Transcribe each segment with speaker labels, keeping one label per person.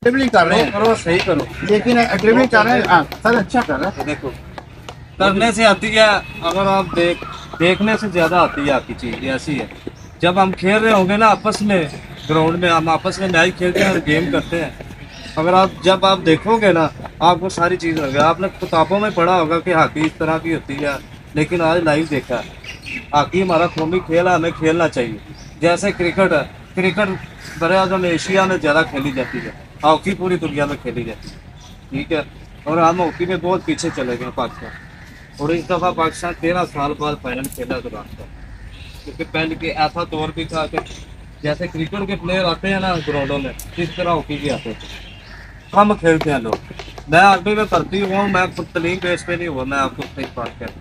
Speaker 1: Dribbling कर रहे हैं,
Speaker 2: करो सही करो,
Speaker 1: लेकिन ड्रिबलिंग कर रहे हैं सर, अच्छा कर रहे हैं।
Speaker 2: देखो करने से आती है, अगर आप देखने से ज्यादा आती है आपकी चीज, ऐसी है। जब हम खेल रहे होंगे ना आपस में, ग्राउंड में हम आपस में मैच खेलते हैं और गेम करते हैं, अगर जब आप देखोगे ना, आपको सारी चीज लगे। आपने किताबों में पढ़ा होगा कि हॉकी इस तरह की होती है, लेकिन आज लाइव देखा है। हॉकी हमारा कौमी खेल है, हमें खेलना चाहिए। जैसे क्रिकेट है, क्रिकेट बड़े आजम एशिया में ज़्यादा खेली जाती है, हॉकी पूरी दुनिया में खेली जाती है, ठीक है। और हम हॉकी में बहुत पीछे चले गए पाकिस्तान, और इस दफ़ा पाकिस्तान 13 साल बाद फाइनल खेला दुकान का। क्योंकि पहले के ऐसा दौर भी था कि जैसे क्रिकेट के प्लेयर आते हैं ना ग्राउंडों में, इस तरह हॉकी भी आते थे। कम खेलते हैं लोग। मैं अभी में करती हूँ, मैं खुद तलीम बेस पे नहीं हुआ, मैं आपको सही बात कर,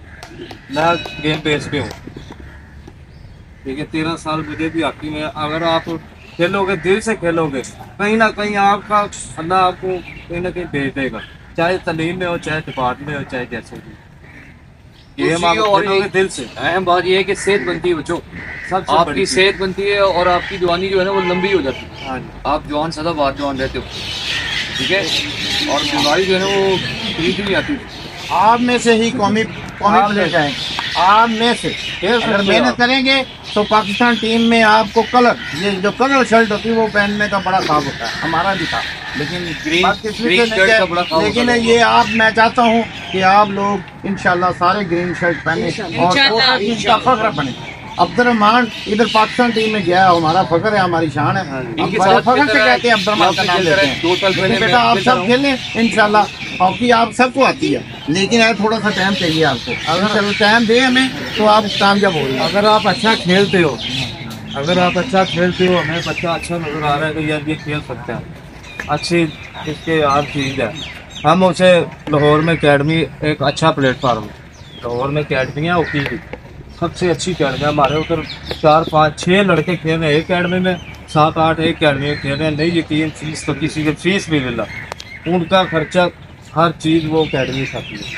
Speaker 2: मैं गेम बेस पे हूँ, ठीक है। 13 साल मुझे भी हॉकी में, अगर आप खेलोगे, दिल से खेलोगे, कहीं ना कहीं आपका अल्लाह आपको कहीं ना कहीं भेज देगा, चाहे तलीम में हो, चाहे डिपार्ट में हो, चाहे जैसे भी गेम आप खेलोगे दिल से।
Speaker 3: अहम बात यह है कि सेहत बनती है बच्चों,
Speaker 2: सबसे
Speaker 3: आपकी सेहत बनती है और आपकी जवानी जो है ना वो लंबी हो जाती है।
Speaker 2: हाँ जी,
Speaker 3: आप जवान सदा बाद जवान रहते हो, ठीक है। और बीमारी जो है ना वो खरीद नहीं आती।
Speaker 1: आप में से ही कौमी प्लेयर आए, आप में से अगर मेहनत करेंगे तो पाकिस्तान टीम में आपको कलर, ये जो कलर शर्ट होती है वो पहनने का बड़ा ख्वाब होता है, हमारा भी था, लेकिन
Speaker 3: ग्रीन शर्ट का बड़ा ख्वाब
Speaker 1: लेकिन
Speaker 3: होता है।
Speaker 1: ये आप, मैं चाहता हूँ कि आप लोग इंशाल्लाह सारे ग्रीन शर्ट पहने और इसका फख्र बने। अब्दुर्रहमान इधर पाकिस्तान टीम में गया, हमारा फख्र है, हमारी शान है, हम बड़े फख्र से कहते हैं अब्दुर्रहमान का नाम लेते हैं। लेकिन बेटा आप सब खेलें इंशाल्लाह, हॉकी आप सबको आती है, लेकिन यार थोड़ा सा टाइम चाहिए आपको। अगर टाइम दे हमें तो आप कामयाब हो।
Speaker 2: अगर आप अच्छा खेलते हो, अगर आप अच्छा खेलते हो, हमें बच्चा अच्छा नजर आ रहा है कि यार ये खेल सकता है, अच्छी इसके यार चीज़ है। हम उसे लाहौर में अकेडमी, एक अच्छा प्लेटफार्म है लाहौर में, अकेडमी है हॉकी की, सबसे अच्छी अकेडमी है। हमारे उधर 4 5 6 लड़के खेल रहे हैं एक अकेडमी में, 7 8 एक अकेडमी में खेल रहे हैं। नहीं यकीन, फीस तो किसी की फीस भी मिला, उनका खर्चा हर चीज़ वो अकेडमी खाती है,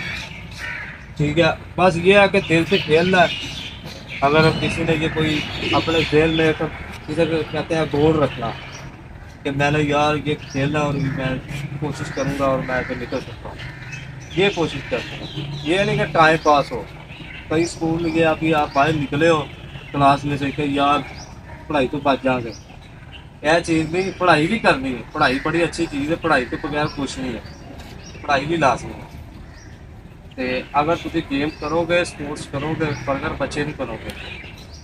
Speaker 2: ठीक है। बस ये है कि दिल से खेलना है। अगर किसी ने ये कोई अपने दिल में किसी को कहते हैं गोल रखना कि मैंने यार ये खेलना और मैं कोशिश करूँगा और मैं तो निकल सकता हूँ, ये कोशिश करता हूँ। ये नहीं कि टाइम पास हो, कई स्कूल में गया, अभी आप बाहर निकले हो क्लास में से कि यार पढ़ाई तो बच जाएंगे, यह चीज़ नहीं, पढ़ाई भी करनी है, पढ़ाई बड़ी अच्छी चीज़ है, पढ़ाई के बगैर कुछ नहीं है, पढ़ाई भी लाजमी है। तो अगर तुम गेम करोगे, स्पोर्ट्स करोगे, पर अगर बच्चे नहीं बनोगे,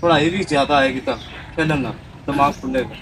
Speaker 2: पढ़ाई भी ज़्यादा आएगी, तब खेलना दिमाग खुलेगा।